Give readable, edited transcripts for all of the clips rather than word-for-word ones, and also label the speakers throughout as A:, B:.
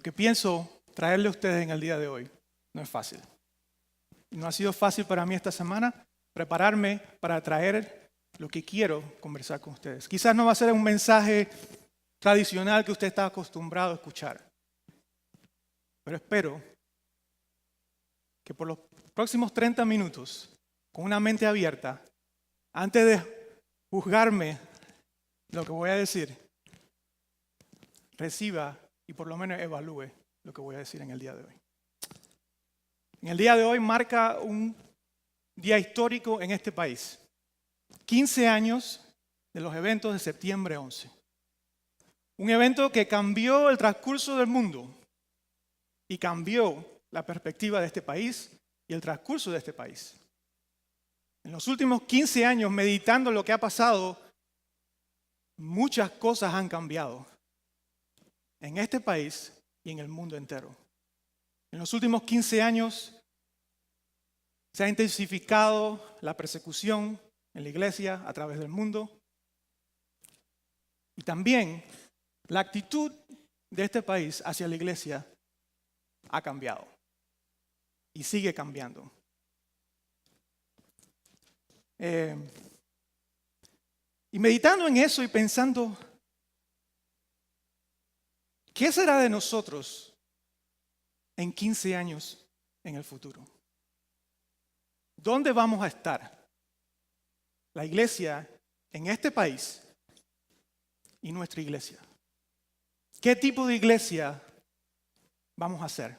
A: Lo que pienso traerle a ustedes en el día de hoy no es fácil. No ha sido fácil para mí esta semana prepararme para traer lo que quiero conversar con ustedes. Quizás no va a ser un mensaje tradicional que usted está acostumbrado a escuchar, pero espero que por los próximos 30 minutos, con una mente abierta, antes de juzgarme lo que voy a decir, reciba y por lo menos evalúe lo que voy a decir en el día de hoy. En el día de hoy marca un día histórico en este país. 15 años de los eventos de septiembre 11. Un evento que cambió el transcurso del mundo y cambió la perspectiva de este país y el transcurso de este país. En los últimos 15 años, meditando lo que ha pasado, muchas cosas han cambiado en este país y en el mundo entero. En los últimos 15 años se ha intensificado la persecución en la iglesia a través del mundo. Y también la actitud de este país hacia la iglesia ha cambiado y sigue cambiando. Y meditando en eso y pensando, ¿qué será de nosotros en 15 años en el futuro? ¿Dónde vamos a estar? La iglesia en este país y nuestra iglesia. ¿Qué tipo de iglesia vamos a hacer?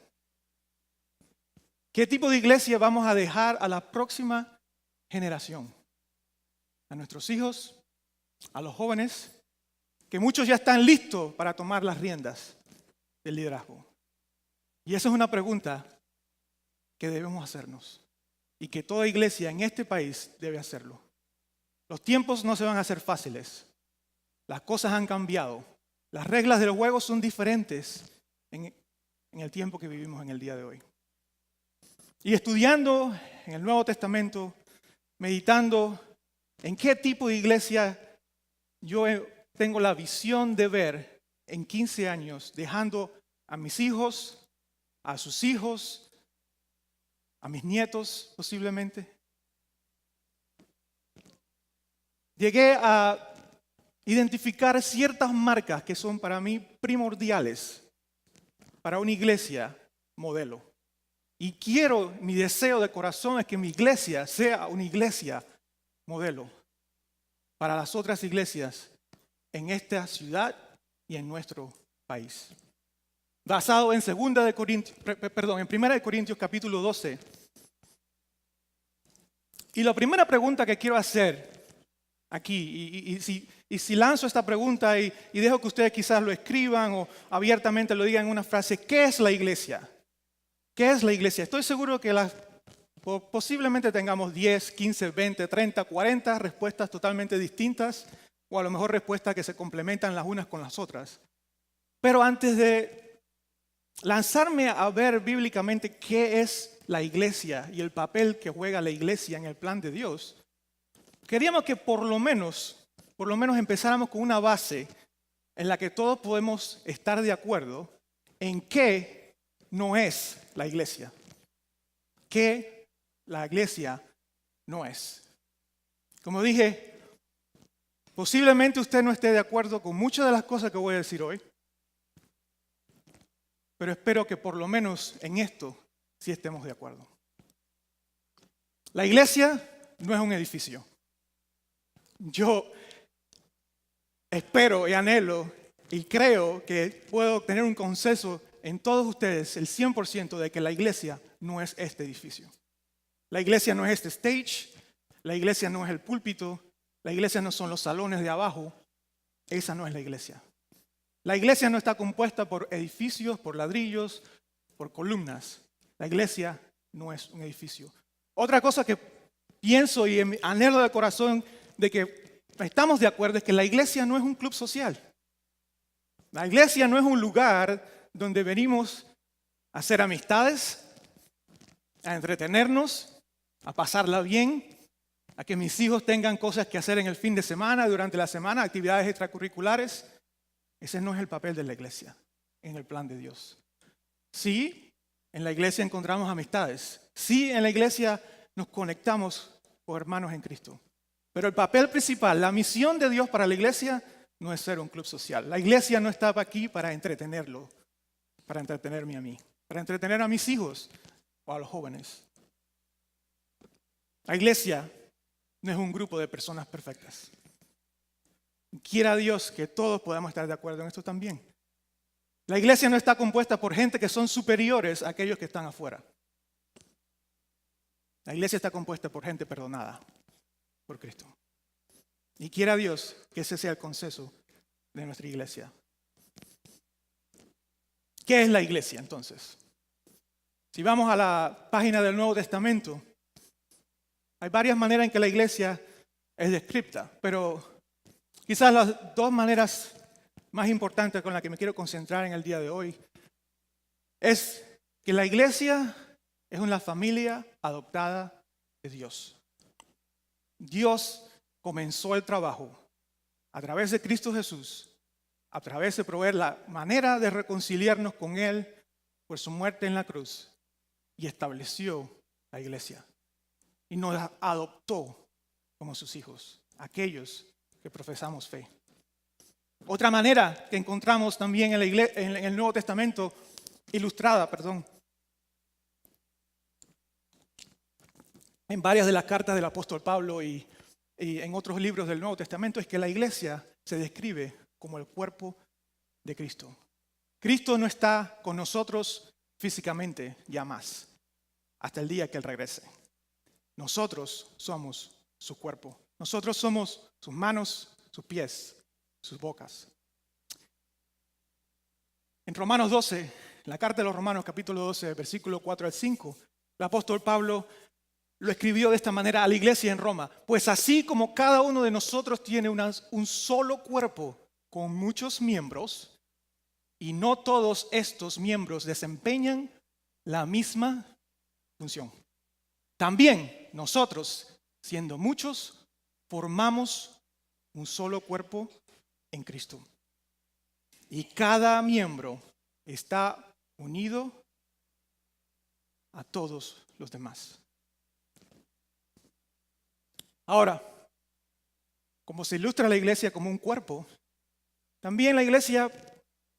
A: ¿Qué tipo de iglesia vamos a dejar a la próxima generación? A nuestros hijos, a los jóvenes, que muchos ya están listos para tomar las riendas del liderazgo. Y esa es una pregunta que debemos hacernos y que toda iglesia en este país debe hacerlo. Los tiempos no se van a hacer fáciles. Las cosas han cambiado. Las reglas del juego son diferentes en el tiempo que vivimos en el día de hoy. Y estudiando en el Nuevo Testamento, meditando en qué tipo de iglesia yo tengo la visión de ver en 15 años, dejando a mis hijos, a sus hijos, a mis nietos posiblemente. Llegué a identificar ciertas marcas que son para mí primordiales para una iglesia modelo. Y mi deseo de corazón es que mi iglesia sea una iglesia modelo para las otras iglesias en esta ciudad y en nuestro país. Basado en 1 Corintios capítulo 12. Y la primera pregunta que quiero hacer aquí, y si lanzo esta pregunta y dejo que ustedes quizás lo escriban o abiertamente lo digan en una frase, ¿qué es la iglesia? ¿Qué es la iglesia? Estoy seguro que posiblemente tengamos 10, 15, 20, 30, 40 respuestas totalmente distintas o a lo mejor respuestas que se complementan las unas con las otras. Pero antes de lanzarme a ver bíblicamente qué es la iglesia y el papel que juega la iglesia en el plan de Dios, queríamos que por lo menos empezáramos con una base en la que todos podemos estar de acuerdo en qué no es la iglesia. ¿Qué la iglesia no es? Como dije, posiblemente usted no esté de acuerdo con muchas de las cosas que voy a decir hoy, pero espero que por lo menos en esto sí estemos de acuerdo. La iglesia no es un edificio. Yo espero y anhelo y creo que puedo tener un consenso en todos ustedes, el 100% de que la iglesia no es este edificio. La iglesia no es este stage, la iglesia no es el púlpito, la iglesia no son los salones de abajo, esa no es la iglesia. La iglesia no está compuesta por edificios, por ladrillos, por columnas. La iglesia no es un edificio. Otra cosa que pienso y anhelo de corazón de que estamos de acuerdo es que la iglesia no es un club social. La iglesia no es un lugar donde venimos a hacer amistades, a entretenernos, a pasarla bien, a que mis hijos tengan cosas que hacer en el fin de semana, durante la semana, actividades extracurriculares. Ese no es el papel de la iglesia en el plan de Dios. Sí, en la iglesia encontramos amistades. Sí, en la iglesia nos conectamos con hermanos en Cristo. Pero el papel principal, la misión de Dios para la iglesia no es ser un club social. La iglesia no estaba aquí para entretenerlo, para entretenerme a mí, para entretener a mis hijos o a los jóvenes. La iglesia no es un grupo de personas perfectas. Quiera Dios que todos podamos estar de acuerdo en esto también. La iglesia no está compuesta por gente que son superiores a aquellos que están afuera. La iglesia está compuesta por gente perdonada por Cristo. Y quiera Dios que ese sea el consenso de nuestra iglesia. ¿Qué es la iglesia entonces? Si vamos a la página del Nuevo Testamento, hay varias maneras en que la iglesia es descrita, pero quizás las dos maneras más importantes con las que me quiero concentrar en el día de hoy es que la iglesia es una familia adoptada de Dios. Dios comenzó el trabajo a través de Cristo Jesús, a través de proveer la manera de reconciliarnos con Él por su muerte en la cruz, y estableció la iglesia. Y nos adoptó como sus hijos, aquellos que profesamos fe. Otra manera que encontramos también en el Nuevo Testamento, ilustrada, en varias de las cartas del apóstol Pablo y en otros libros del Nuevo Testamento, es que la iglesia se describe como el cuerpo de Cristo. Cristo no está con nosotros físicamente ya más, hasta el día que Él regrese. Nosotros somos su cuerpo. Nosotros somos sus manos, sus pies, sus bocas. En Romanos 12, la carta de los Romanos, capítulo 12, versículo 4 al 5, el apóstol Pablo lo escribió de esta manera a la iglesia en Roma. Pues así como cada uno de nosotros tiene un solo cuerpo con muchos miembros, y no todos estos miembros desempeñan la misma función. También nosotros, siendo muchos, formamos un solo cuerpo en Cristo. Y cada miembro está unido a todos los demás. Ahora, como se ilustra la iglesia como un cuerpo, también la iglesia,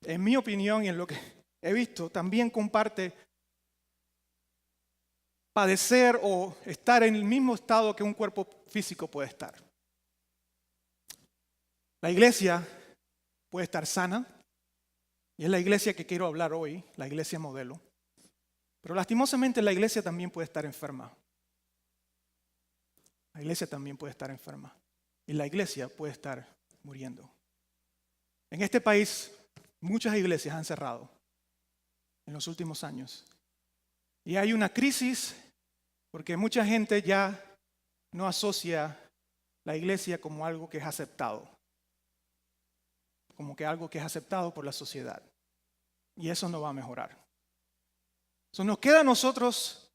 A: en mi opinión y en lo que he visto, también comparte padecer o estar en el mismo estado que un cuerpo físico puede estar. La iglesia puede estar sana, y es la iglesia que quiero hablar hoy, la iglesia modelo. Pero lastimosamente la iglesia también puede estar enferma. La iglesia también puede estar enferma. Y la iglesia puede estar muriendo. En este país, muchas iglesias han cerrado en los últimos años. Y hay una crisis porque mucha gente ya no asocia la iglesia como algo que es aceptado. Como que algo que es aceptado por la sociedad. Y eso no va a mejorar. Entonces nos queda a nosotros,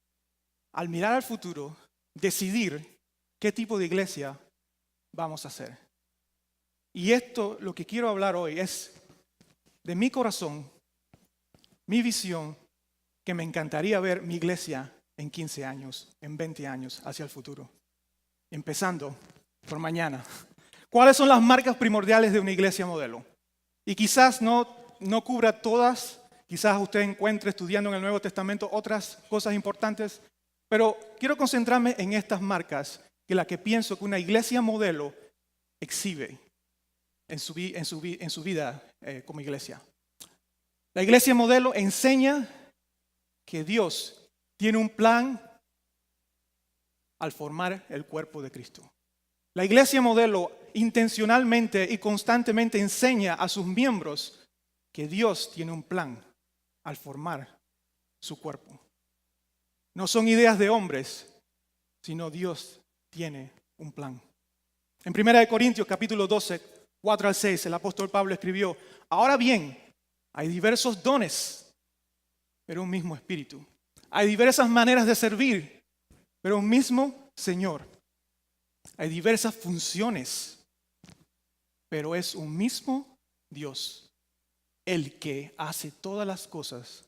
A: al mirar al futuro, decidir qué tipo de iglesia vamos a hacer. Y esto, lo que quiero hablar hoy es de mi corazón, mi visión, que me encantaría ver mi iglesia en 15 años, en 20 años, hacia el futuro. Empezando por mañana. ¿Cuáles son las marcas primordiales de una iglesia modelo? Y quizás no cubra todas, quizás usted encuentre estudiando en el Nuevo Testamento otras cosas importantes, pero quiero concentrarme en estas marcas, que la que pienso que una iglesia modelo exhibe en su vida como iglesia. La iglesia modelo enseña que Dios tiene un plan al formar el cuerpo de Cristo. La iglesia modelo intencionalmente y constantemente enseña a sus miembros que Dios tiene un plan al formar su cuerpo. No son ideas de hombres, sino Dios tiene un plan. En 1 Corintios capítulo 12, 4 al 6, el apóstol Pablo escribió: ahora bien, hay diversos dones, pero un mismo espíritu. Hay diversas maneras de servir, pero un mismo Señor. Hay diversas funciones, pero es un mismo Dios, el que hace todas las cosas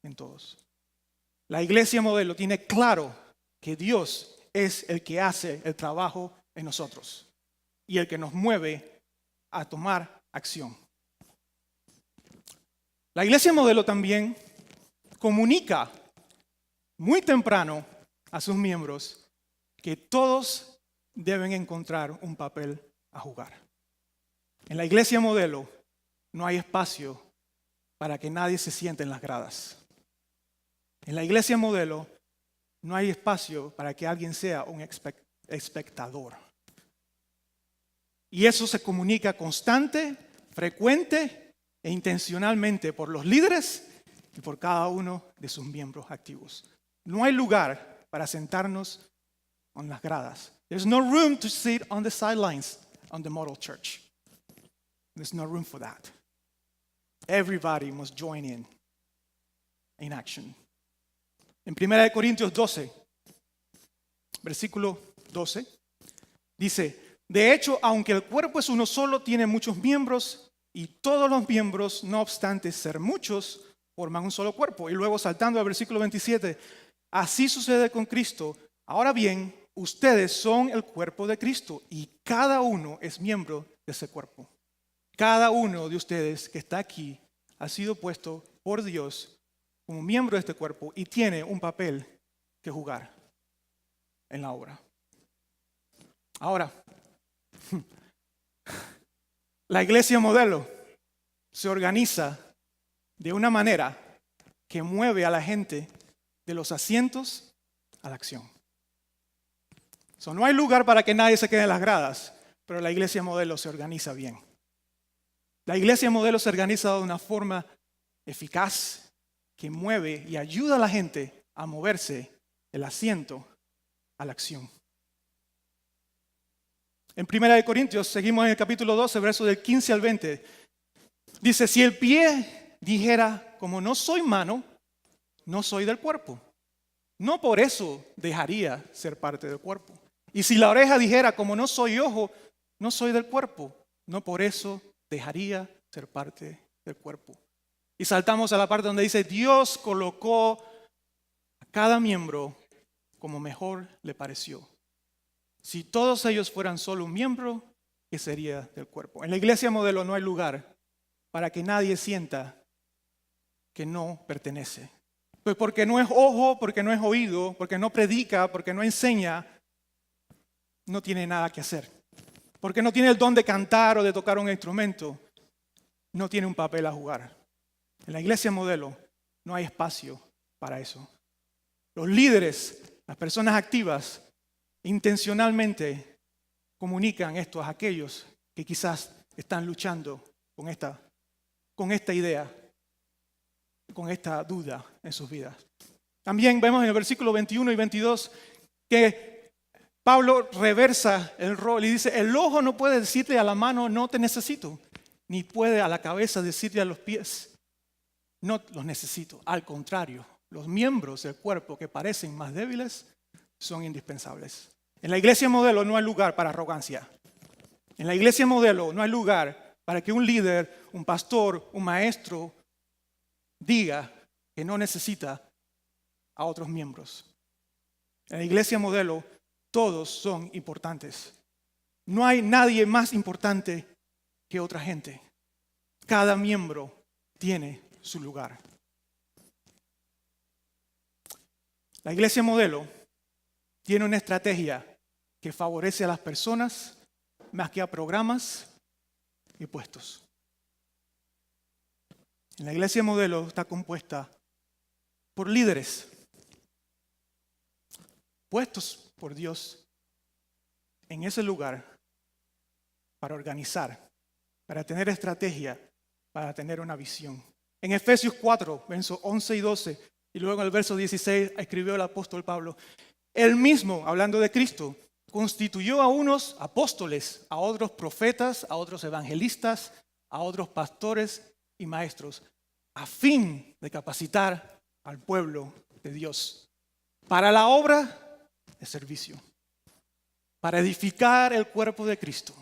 A: en todos. La iglesia modelo tiene claro que Dios es el que hace el trabajo en nosotros y el que nos mueve a tomar acción. La iglesia modelo también comunica muy temprano a sus miembros que todos deben encontrar un papel a jugar. En la iglesia modelo no hay espacio para que nadie se siente en las gradas. En la iglesia modelo no hay espacio para que alguien sea un espectador. Y eso se comunica constante, frecuente e intencionalmente por los líderes y por cada uno de sus miembros activos. No hay lugar para sentarnos en las gradas. There's no room to sit on the sidelines on the model church. There's no room for that. Everybody must join in action. En 1 Corintios 12, versículo 12, dice, de hecho, aunque el cuerpo es uno solo, tiene muchos miembros y todos los miembros, no obstante ser muchos, forman un solo cuerpo. Y luego saltando al versículo 27, así sucede con Cristo. Ahora bien, ustedes son el cuerpo de Cristo y cada uno es miembro de ese cuerpo. Cada uno de ustedes que está aquí ha sido puesto por Dios como miembro de este cuerpo y tiene un papel que jugar en la obra. Ahora, la iglesia modelo se organiza de una manera que mueve a la gente de los asientos a la acción. No hay lugar para que nadie se quede en las gradas, pero la iglesia modelo se organiza bien. La iglesia modelo se organiza de una forma eficaz que mueve y ayuda a la gente a moverse del asiento a la acción. En 1 Corintios, seguimos en el capítulo 12, versos del 15 al 20. Dice, si el pie dijera, como no soy mano, no soy del cuerpo, no por eso dejaría ser parte del cuerpo. Y si la oreja dijera, como no soy ojo, no soy del cuerpo, no por eso dejaría ser parte del cuerpo. Y saltamos a la parte donde dice, Dios colocó a cada miembro como mejor le pareció. Si todos ellos fueran solo un miembro, ¿qué sería del cuerpo? En la iglesia modelo no hay lugar para que nadie sienta que no pertenece. Pues porque no es ojo, porque no es oído, porque no predica, porque no enseña, no tiene nada que hacer. Porque no tiene el don de cantar o de tocar un instrumento, no tiene un papel a jugar. En la iglesia modelo no hay espacio para eso. Los líderes, las personas activas, intencionalmente comunican esto a aquellos que quizás están luchando con esta idea, con esta duda en sus vidas. También vemos en el versículo 21 y 22 que Pablo reversa el rol y dice, el ojo no puede decirle a la mano, no te necesito, ni puede a la cabeza decirle a los pies, no los necesito. Al contrario, los miembros del cuerpo que parecen más débiles son indispensables. En la iglesia modelo no hay lugar para arrogancia. En la iglesia modelo no hay lugar para que un líder, un pastor, un maestro diga que no necesita a otros miembros. En la iglesia modelo todos son importantes. No hay nadie más importante que otra gente. Cada miembro tiene su lugar. La iglesia modelo tiene una estrategia que favorece a las personas más que a programas y puestos. En la iglesia modelo está compuesta por líderes puestos por Dios en ese lugar para organizar, para tener estrategia, para tener una visión. En Efesios 4, versos 11 y 12, y luego en el verso 16 escribió el apóstol Pablo, él mismo, hablando de Cristo, constituyó a unos apóstoles, a otros profetas, a otros evangelistas, a otros pastores y maestros, a fin de capacitar al pueblo de Dios para la obra de servicio, para edificar el cuerpo de Cristo.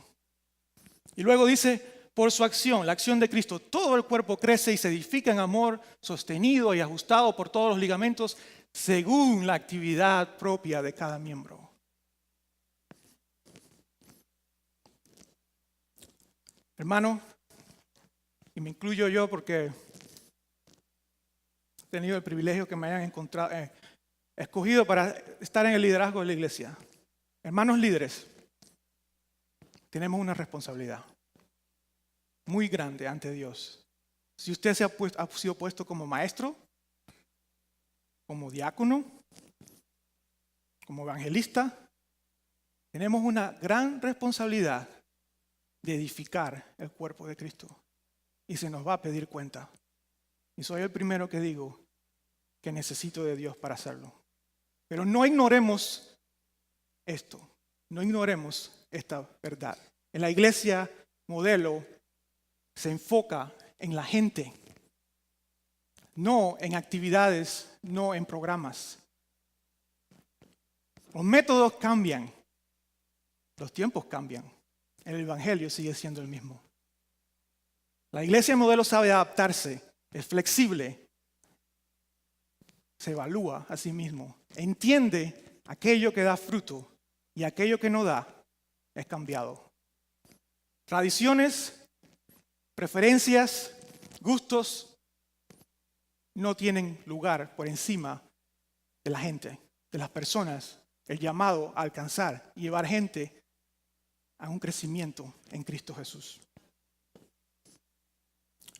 A: Y luego dice, Por su acción, la acción de Cristo, todo el cuerpo crece y se edifica en amor, sostenido y ajustado por todos los ligamentos, según la actividad propia de cada miembro. Hermano, y me incluyo yo porque he tenido el privilegio que me hayan escogido para estar en el liderazgo de la iglesia. Hermanos líderes, tenemos una responsabilidad muy grande ante Dios. Si usted ha sido puesto como maestro, como diácono, como evangelista, tenemos una gran responsabilidad de edificar el cuerpo de Cristo. Y se nos va a pedir cuenta. Y soy el primero que digo que necesito de Dios para hacerlo. Pero no ignoremos esto. No ignoremos esta verdad. En la iglesia modelo se enfoca en la gente, no en actividades, no en programas. Los métodos cambian, los tiempos cambian. El evangelio sigue siendo el mismo. La iglesia modelo sabe adaptarse, es flexible, se evalúa a sí mismo, entiende aquello que da fruto y aquello que no da es cambiado. Tradiciones, preferencias, gustos no tienen lugar por encima de la gente, de las personas, el llamado a alcanzar y llevar gente a un crecimiento en Cristo Jesús.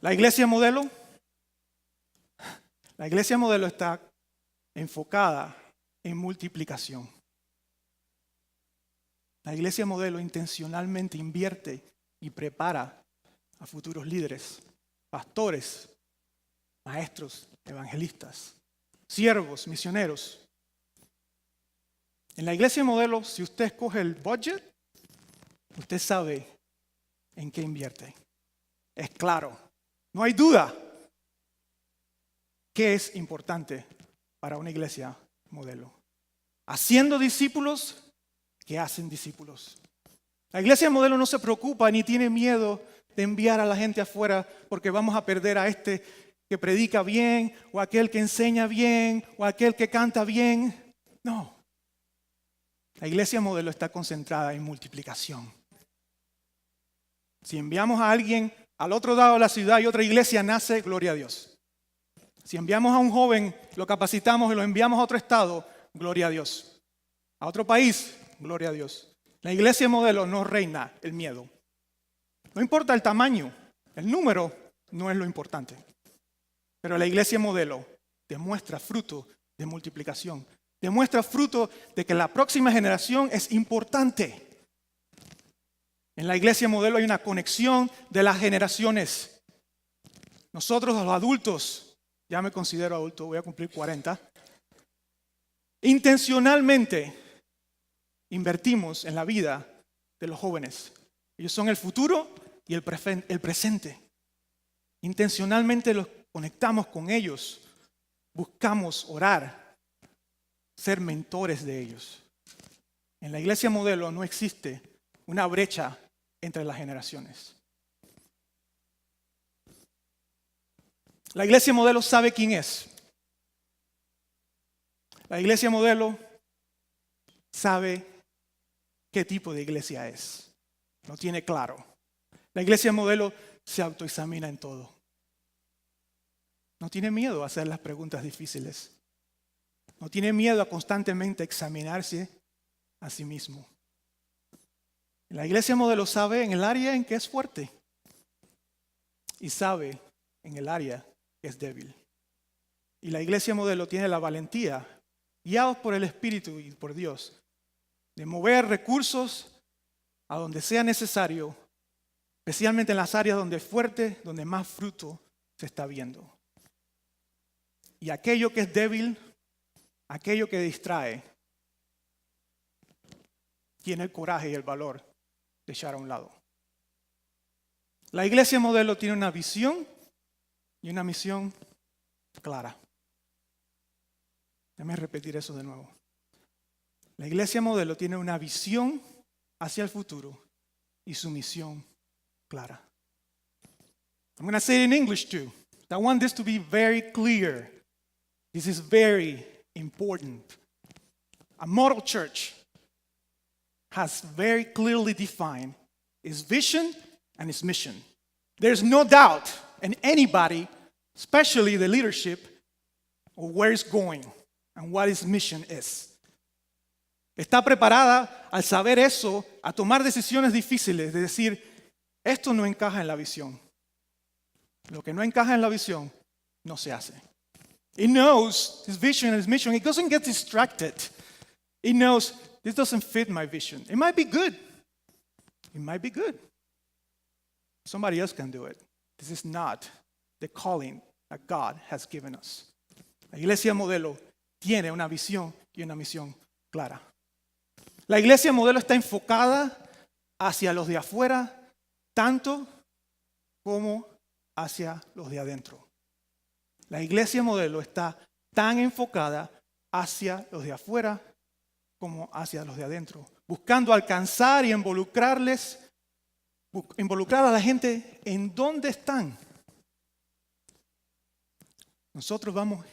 A: La iglesia modelo está enfocada en multiplicación. La iglesia modelo intencionalmente invierte y prepara a futuros líderes, pastores, maestros, evangelistas, siervos, misioneros. En la iglesia modelo, si usted escoge el budget, usted sabe en qué invierte. Es claro, no hay duda que es importante para una iglesia modelo. Haciendo discípulos que hacen discípulos. La iglesia modelo no se preocupa ni tiene miedo de enviar a la gente afuera porque vamos a perder a este que predica bien, o aquel que enseña bien, o aquel que canta bien. No. La iglesia modelo está concentrada en multiplicación. Si enviamos a alguien al otro lado de la ciudad y otra iglesia nace, gloria a Dios. Si enviamos a un joven, lo capacitamos y lo enviamos a otro estado, gloria a Dios. A otro país, gloria a Dios. La iglesia modelo no reina el miedo. No importa el tamaño, el número no es lo importante. Pero la iglesia modelo demuestra fruto de multiplicación. Demuestra fruto de que la próxima generación es importante. En la iglesia modelo hay una conexión de las generaciones. Nosotros los adultos, ya me considero adulto, voy a cumplir 40, intencionalmente invertimos en la vida de los jóvenes. Ellos son el futuro y el presente. Intencionalmente los conectamos con ellos, buscamos orar, ser mentores de ellos. En la iglesia modelo no existe una brecha entre las generaciones. La iglesia modelo sabe quién es. La iglesia modelo sabe qué tipo de iglesia es. Lo tiene claro. La iglesia modelo se autoexamina en todo. No tiene miedo a hacer las preguntas difíciles. No tiene miedo a constantemente examinarse a sí mismo. La iglesia modelo sabe en el área en que es fuerte y sabe en el área que es débil. Y la iglesia modelo tiene la valentía, guiados por el Espíritu y por Dios, de mover recursos a donde sea necesario, especialmente en las áreas donde es fuerte, donde más fruto se está viendo. Y aquello que es débil, aquello que distrae, tiene el coraje y el valor de echar a un lado. La iglesia modelo tiene una visión y una misión clara. Déjame repetir eso de nuevo. La iglesia modelo tiene una visión hacia el futuro y su misión clara. I'm going to say it in English too. I want this to be very clear. This is very important. A model church has very clearly defined its vision and its mission. There's no doubt in anybody, especially the leadership, of where it's going and what its mission is. Está preparada al saber eso, a tomar decisiones difíciles, de decir, esto no encaja en la visión. Lo que no encaja en la visión no se hace. It knows his vision and his mission. It doesn't get distracted. It knows this doesn't fit my vision. It might be good. It might be good. Somebody else can do it. This is not the calling that God has given us. La iglesia modelo tiene una visión y una misión clara. La iglesia modelo está enfocada hacia los de afuera, tanto como hacia los de adentro. La iglesia modelo está tan enfocada hacia los de afuera como hacia los de adentro, buscando alcanzar y involucrar a la gente en dónde están. Nosotros vamos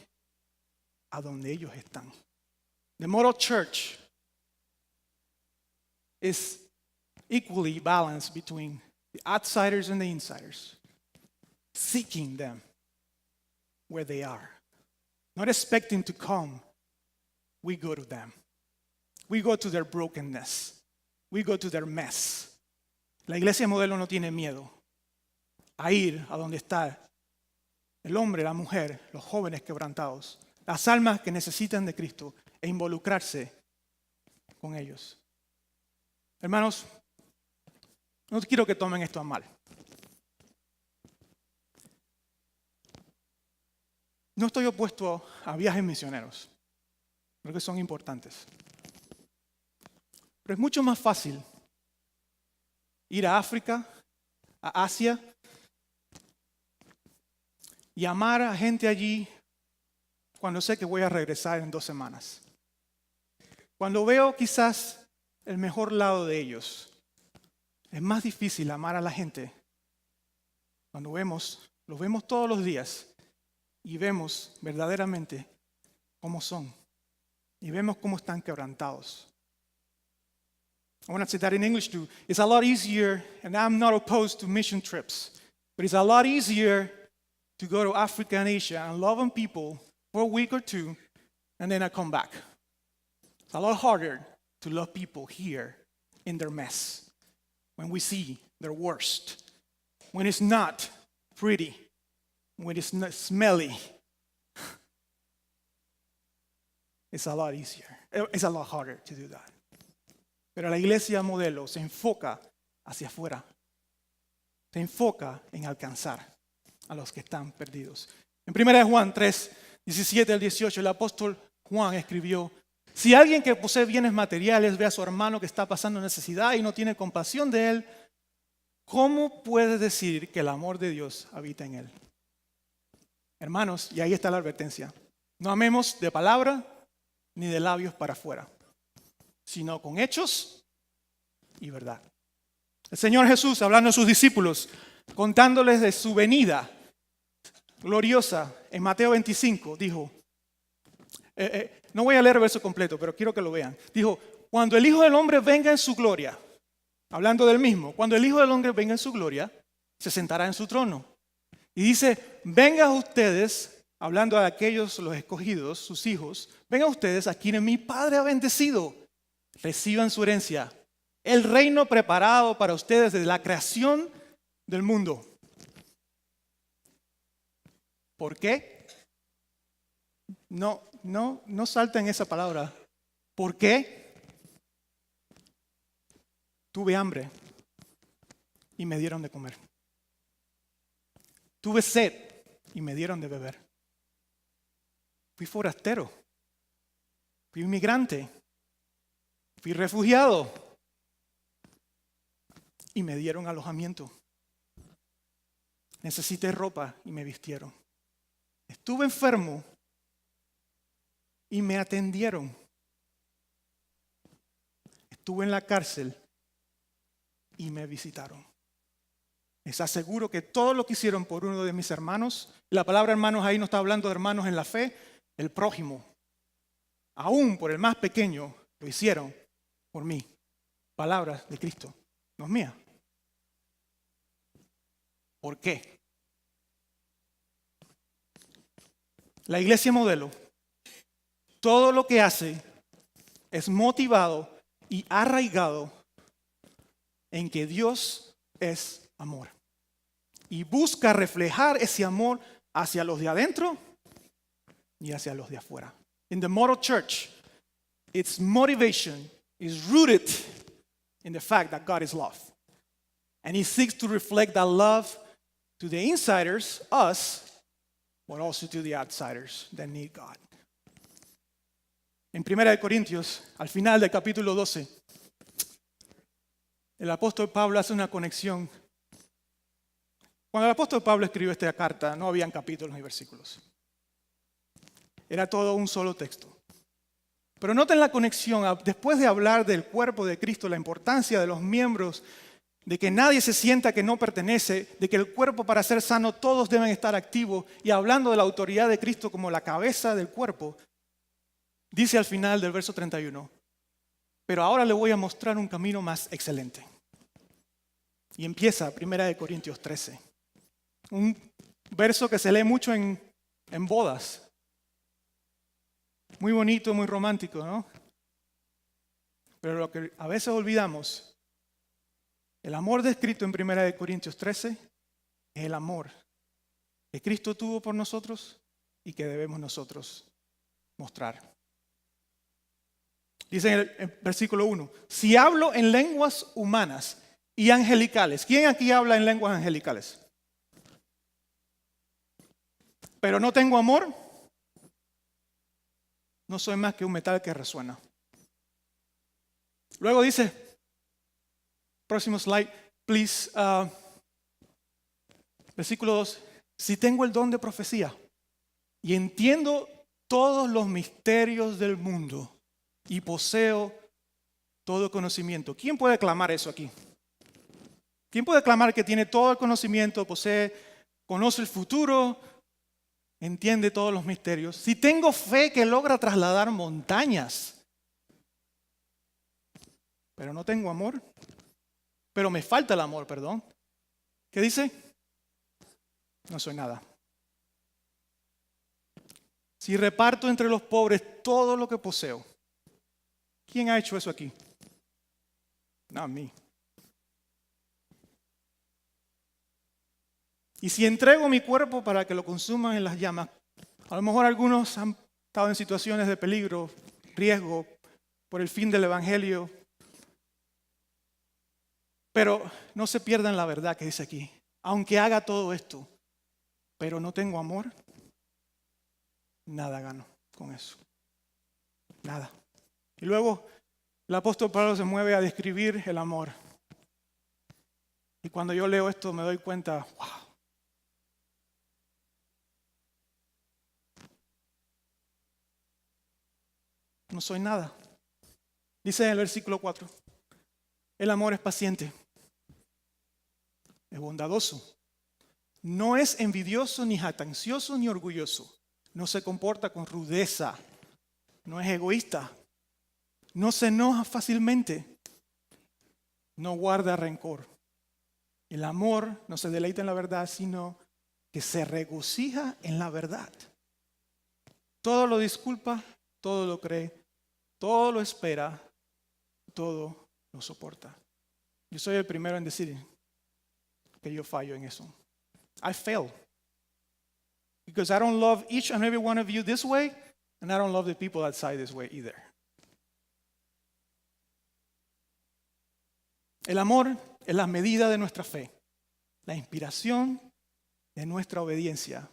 A: a donde ellos están. The model church is equally balanced between the outsiders and the insiders, seeking them where they are, not expecting to come. We go to them. We go to their brokenness. We go to their mess. La iglesia modelo no tiene miedo a ir a donde está el hombre, la mujer, los jóvenes quebrantados, las almas que necesitan de Cristo e involucrarse con ellos. Hermanos, no quiero que tomen esto a mal. No estoy opuesto a viajes misioneros. Creo que son importantes. Pero es mucho más fácil ir a África, a Asia, y amar a gente allí cuando sé que voy a regresar en 2 semanas. Cuando veo quizás el mejor lado de ellos, es más difícil amar a la gente cuando los vemos todos los días y vemos verdaderamente cómo son y vemos cómo están quebrantados. I want to say that in English too. It's a lot easier, and I'm not opposed to mission trips, but it's a lot easier to go to Africa and Asia and love on people for a week or 2, and then I come back. It's a lot harder to love people here in their mess, when we see their worst, when it's not pretty, when it's not smelly. It's a lot easier. It's a lot harder to do that. Pero la iglesia modelo se enfoca hacia afuera. Se enfoca en alcanzar a los que están perdidos. En 1 Juan 3, 17 al 18, el apóstol Juan escribió: si alguien que posee bienes materiales ve a su hermano que está pasando necesidad y no tiene compasión de él, ¿cómo puede decir que el amor de Dios habita en él? Hermanos, y ahí está la advertencia: no amemos de palabra ni de labios para afuera, sino con hechos y verdad. El Señor Jesús, hablando a sus discípulos, contándoles de su venida gloriosa en Mateo 25, dijo, no voy a leer el verso completo, pero quiero que lo vean. Dijo, cuando el Hijo del Hombre venga en su gloria, hablando del mismo, cuando el Hijo del Hombre venga en su gloria, se sentará en su trono. Y dice, vengan ustedes, hablando a aquellos, los escogidos, sus hijos, vengan ustedes a quienes mi Padre ha bendecido. Reciban su herencia, el reino preparado para ustedes desde la creación del mundo. ¿Por qué? No salten esa palabra. ¿Por qué? Tuve hambre y me dieron de comer. Tuve sed y me dieron de beber. Fui forastero. Fui inmigrante. Fui refugiado y me dieron alojamiento. Necesité ropa y me vistieron. Estuve enfermo y me atendieron. Estuve en la cárcel y me visitaron. Les aseguro que todo lo que hicieron por uno de mis hermanos, la palabra hermanos ahí no está hablando de hermanos en la fe, el prójimo, aún por el más pequeño, lo hicieron por mí. Palabras de Cristo, no es mía. ¿Por qué? La iglesia modelo, todo lo que hace es motivado y arraigado en que Dios es amor. Y busca reflejar ese amor hacia los de adentro y hacia los de afuera. In the model church, its motivation is rooted in the fact that God is love. And He seeks to reflect that love to the insiders, us, but also to the outsiders that need God. En 1 Corintios, al final del capítulo 12, el apóstol Pablo hace una conexión. Cuando el apóstol Pablo escribió esta carta, no habían capítulos ni versículos. Era todo un solo texto. Pero noten la conexión. Después de hablar del cuerpo de Cristo, la importancia de los miembros, de que nadie se sienta que no pertenece, de que el cuerpo para ser sano todos deben estar activos, y hablando de la autoridad de Cristo como la cabeza del cuerpo, dice al final del verso 31, pero ahora le voy a mostrar un camino más excelente. Y empieza 1 Corintios 13. Un verso que se lee mucho en bodas. Muy bonito, muy romántico, ¿no? Pero lo que a veces olvidamos, el amor descrito en 1 Corintios 13 es el amor que Cristo tuvo por nosotros y que debemos nosotros mostrar. Dice en el versículo 1, si hablo en lenguas humanas y angelicales. ¿Quién aquí habla en lenguas angelicales? Pero no tengo amor, no soy más que un metal que resuena. Luego dice, próximo slide, please, versículo 2, si tengo el don de profecía y entiendo todos los misterios del mundo y poseo todo conocimiento. ¿Quién puede clamar eso aquí? ¿Quién puede clamar que tiene todo el conocimiento, conoce el futuro, entiende todos los misterios? Si tengo fe que logra trasladar montañas, pero no tengo amor, pero me falta el amor, perdón. ¿Qué dice? No soy nada. Si reparto entre los pobres todo lo que poseo, ¿quién ha hecho eso aquí? No, a mí. Y si entrego mi cuerpo para que lo consuman en las llamas, a lo mejor algunos han estado en situaciones de peligro, riesgo, por el fin del evangelio. Pero no se pierdan la verdad que dice aquí. Aunque haga todo esto, pero no tengo amor, nada gano con eso. Nada. Y luego el apóstol Pablo se mueve a describir el amor. Y cuando yo leo esto me doy cuenta, wow. No soy nada. Dice en el versículo 4, el amor es paciente, es bondadoso, no es envidioso, ni jactancioso, ni orgulloso, no se comporta con rudeza, no es egoísta, no se enoja fácilmente, no guarda rencor. El amor no se deleita en la verdad, sino que se regocija en la verdad. Todo lo disculpa, todo lo cree, todo lo espera, todo lo soporta. Yo soy el primero en decir que yo fallo en eso. I fail. Because I don't love each and every one of you this way, and I don't love the people outside this way either. El amor es la medida de nuestra fe, la inspiración de nuestra obediencia,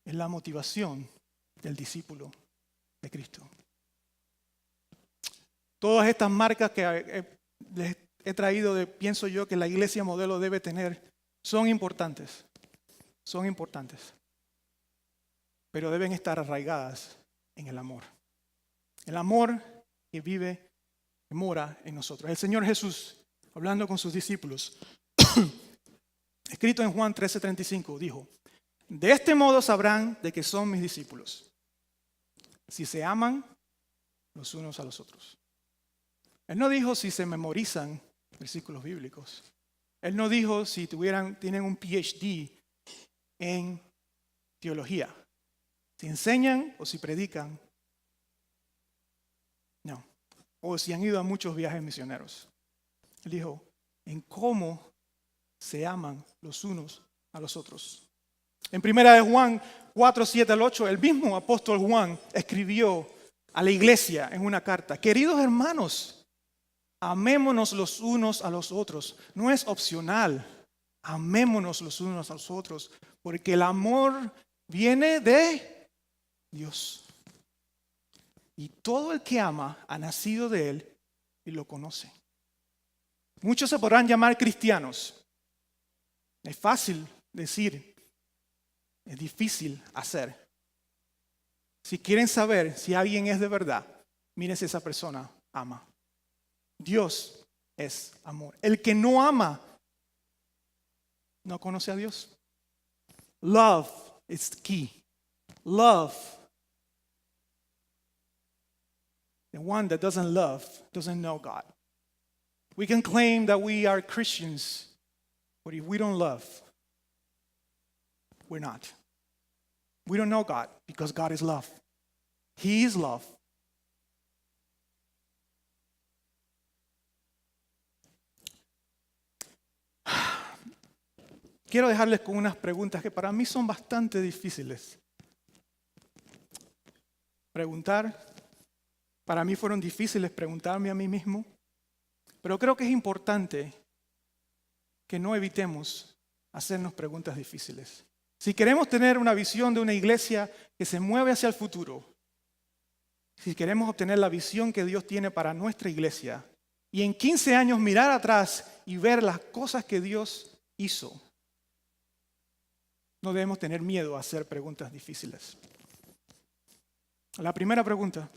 A: es la motivación del discípulo de Cristo. Todas estas marcas que les he traído, pienso yo que la iglesia modelo debe tener, son importantes, pero deben estar arraigadas en el amor. El amor que vive, que mora en nosotros. El Señor Jesús, hablando con sus discípulos, escrito en Juan 13:35, dijo, de este modo sabrán de que son mis discípulos, si se aman los unos a los otros. Él no dijo si se memorizan versículos bíblicos. Él no dijo si tienen un PhD en teología, si enseñan o si predican. No. O si han ido a muchos viajes misioneros. Él dijo, en cómo se aman los unos a los otros. En 1 Juan 4:7-8, el mismo apóstol Juan escribió a la iglesia en una carta, queridos hermanos, amémonos los unos a los otros. No es opcional, amémonos los unos a los otros, porque el amor viene de Dios. Y todo el que ama ha nacido de Él y lo conoce. Muchos se podrán llamar cristianos. Es fácil decir, es difícil hacer. Si quieren saber si alguien es de verdad, miren si esa persona ama. Dios es amor. El que no ama, no conoce a Dios. Love is key. Love. The one that doesn't love doesn't know God. We can claim that we are Christians, but if we don't love, we're not. We don't know God because God is love. He is love. Quiero dejarles con unas preguntas que para mí son bastante difíciles. Para mí fueron difíciles preguntarme a mí mismo, pero creo que es importante que no evitemos hacernos preguntas difíciles. Si queremos tener una visión de una iglesia que se mueve hacia el futuro, si queremos obtener la visión que Dios tiene para nuestra iglesia y en 15 años mirar atrás y ver las cosas que Dios hizo, no debemos tener miedo a hacer preguntas difíciles. La primera pregunta,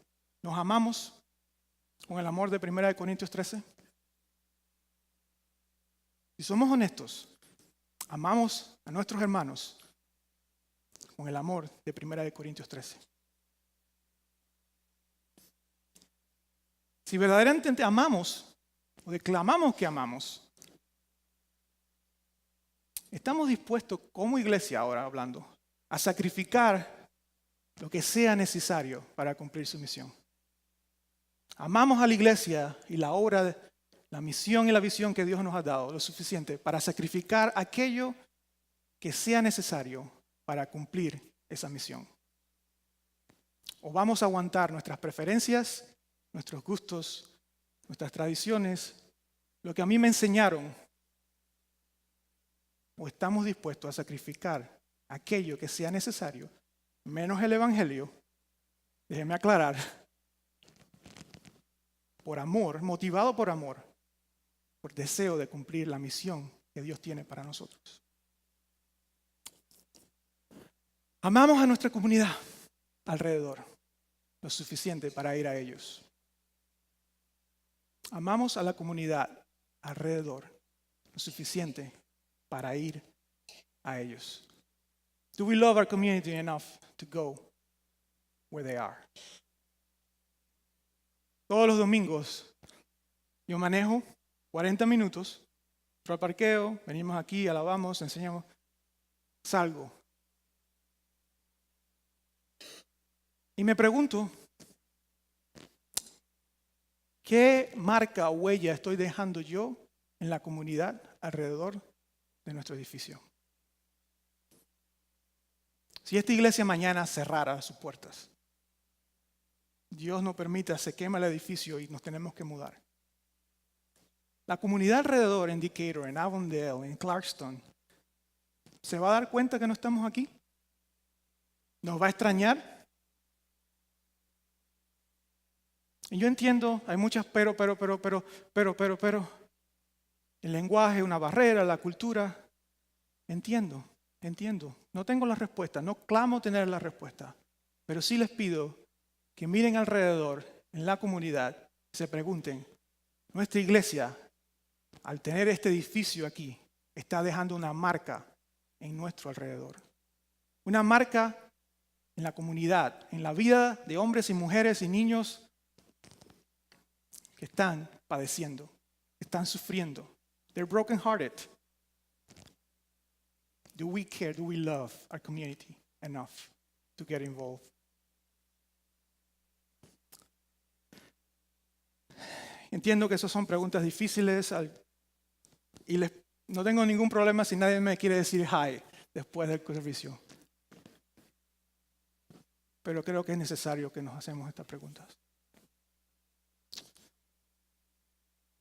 A: ¿nos amamos con el amor de 1 Corintios 13? Si somos honestos, amamos a nuestros hermanos con el amor de 1 Corintios 13. Si verdaderamente amamos o declamamos que amamos, estamos dispuestos como iglesia ahora hablando a sacrificar lo que sea necesario para cumplir su misión. Amamos a la iglesia y la obra, la misión y la visión que Dios nos ha dado lo suficiente para sacrificar aquello que sea necesario para cumplir esa misión. O vamos a aguantar nuestras preferencias, nuestros gustos, nuestras tradiciones, lo que a mí me enseñaron, o estamos dispuestos a sacrificar aquello que sea necesario, menos el evangelio, déjenme aclarar, por amor, motivado por amor, por deseo de cumplir la misión que Dios tiene para nosotros. Amamos a nuestra comunidad alrededor, lo suficiente para ir a ellos. Amamos a la comunidad alrededor, lo suficiente para ir a ellos. Do we love our community enough to go where they are? Todos los domingos yo manejo 40 minutos, entro al parqueo, venimos aquí, alabamos, enseñamos, salgo. Y me pregunto, ¿qué marca o huella estoy dejando yo en la comunidad alrededor de nuestro edificio? Si esta iglesia mañana cerrara sus puertas, Dios no permita, se quema el edificio y nos tenemos que mudar. La comunidad alrededor, en Decatur, en Avondale, en Clarkston, ¿se va a dar cuenta que no estamos aquí? ¿Nos va a extrañar? Y yo entiendo, hay muchas pero. El lenguaje, una barrera, la cultura. Entiendo. No tengo la respuesta, no clamo tener la respuesta. Pero sí les pido que miren alrededor, en la comunidad, y se pregunten, nuestra iglesia, al tener este edificio aquí, está dejando una marca en nuestro alrededor. Una marca en la comunidad, en la vida de hombres y mujeres y niños que están padeciendo, están sufriendo. They're brokenhearted. Do we care? Do we love our community enough to get involved? Entiendo que esas son preguntas difíciles y no tengo ningún problema si nadie me quiere decir hi después del servicio. Pero creo que es necesario que nos hacemos estas preguntas.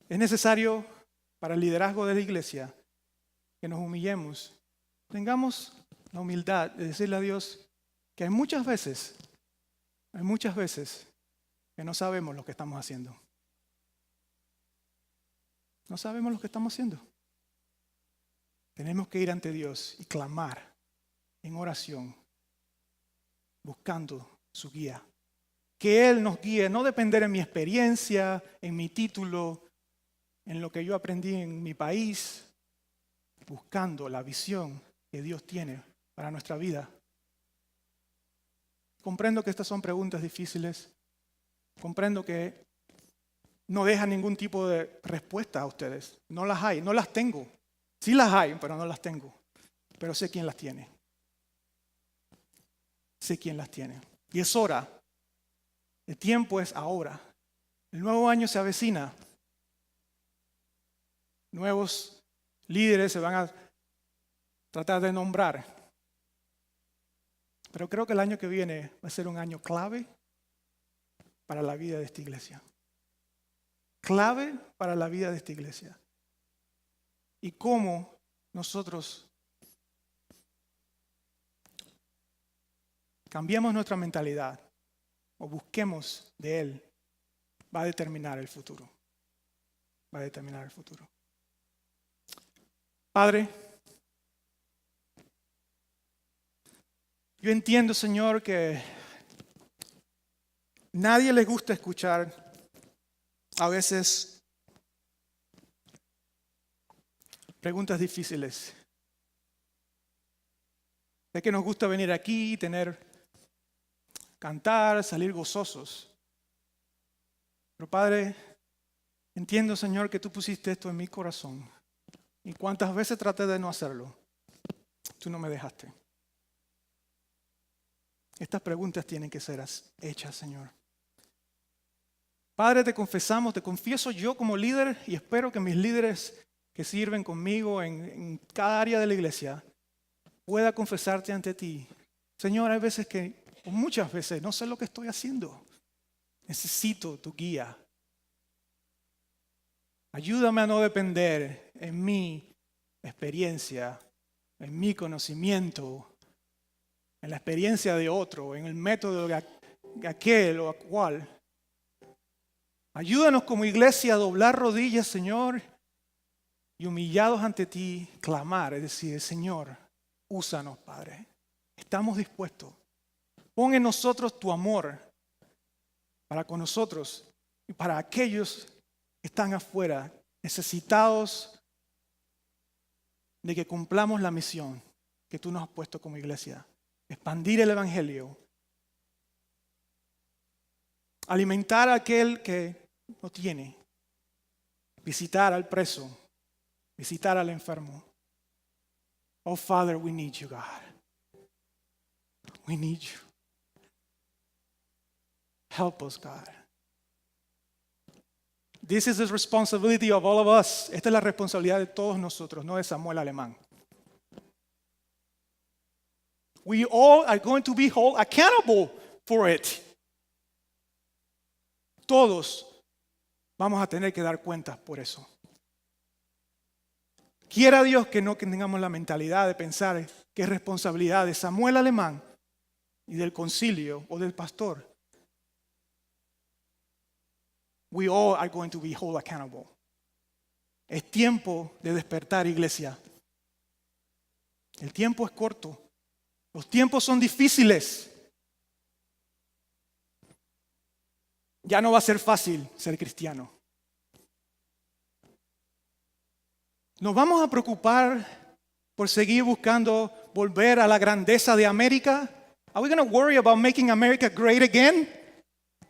A: Es necesario para el liderazgo de la iglesia que nos humillemos, tengamos la humildad de decirle a Dios que hay muchas veces que no sabemos lo que estamos haciendo. No sabemos lo que estamos haciendo. Tenemos que ir ante Dios y clamar en oración, buscando su guía. Que Él nos guíe, no depender en mi experiencia, en mi título, en lo que yo aprendí en mi país, buscando la visión que Dios tiene para nuestra vida. Comprendo que estas son preguntas difíciles. Comprendo que no dejan ningún tipo de respuesta a ustedes. No las hay, no las tengo. Sí las hay, pero no las tengo. Pero sé quién las tiene. Sé quién las tiene. Y es hora. El tiempo es ahora. El nuevo año se avecina. Nuevos líderes se van a tratar de nombrar. Pero creo que el año que viene va a ser un año clave para la vida de esta iglesia. Clave para la vida de esta iglesia. Y cómo nosotros cambiamos nuestra mentalidad o busquemos de Él va a determinar el futuro. Va a determinar el futuro. Padre, yo entiendo, Señor, que nadie le gusta escuchar a veces preguntas difíciles. Sé que nos gusta venir aquí, cantar, salir gozosos. Pero Padre, entiendo, Señor, que tú pusiste esto en mi corazón. Y cuántas veces traté de no hacerlo, tú no me dejaste. Estas preguntas tienen que ser hechas, Señor. Padre, te confieso yo como líder y espero que mis líderes que sirven conmigo en cada área de la iglesia pueda confesarte ante ti. Señor, hay veces o muchas veces, no sé lo que estoy haciendo. Necesito tu guía. Ayúdame a no depender en mi experiencia, en mi conocimiento, en la experiencia de otro, en el método de aquel o cual. Ayúdanos como iglesia a doblar rodillas, Señor, y humillados ante ti, clamar, es decir, Señor, úsanos, Padre. Estamos dispuestos. Pon en nosotros tu amor para con nosotros y para aquellos que están afuera, necesitados de que cumplamos la misión que tú nos has puesto como iglesia. Expandir el evangelio. Alimentar a aquel que no tiene. Visitar al preso. Visitar al enfermo. Oh, Father, we need you, God. We need you. Help us, God. This is the responsibility of all of us. Esta es la responsabilidad de todos nosotros, no de Samuel Alemán. We all are going to be held accountable for it. Todos vamos a tener que dar cuentas por eso. Quiera Dios que no tengamos la mentalidad de pensar que es responsabilidad de Samuel Alemán y del concilio o del pastor. We all are going to be held accountable. Es tiempo de despertar, iglesia. El tiempo es corto. Los tiempos son difíciles. Ya no va a ser fácil ser cristiano. ¿Nos vamos a preocupar por seguir buscando volver a la grandeza de América? Are we going to worry about making America great again?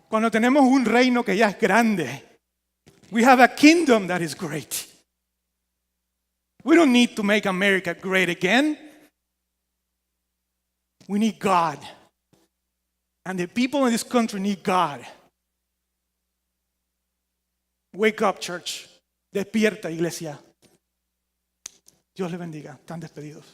A: Cuando tenemos un reino que ya es grande. We have a kingdom that is great. We don't need to make America great again. We need God. And the people in this country need God. Wake up, church. Despierta, iglesia. Dios les bendiga. Están despedidos.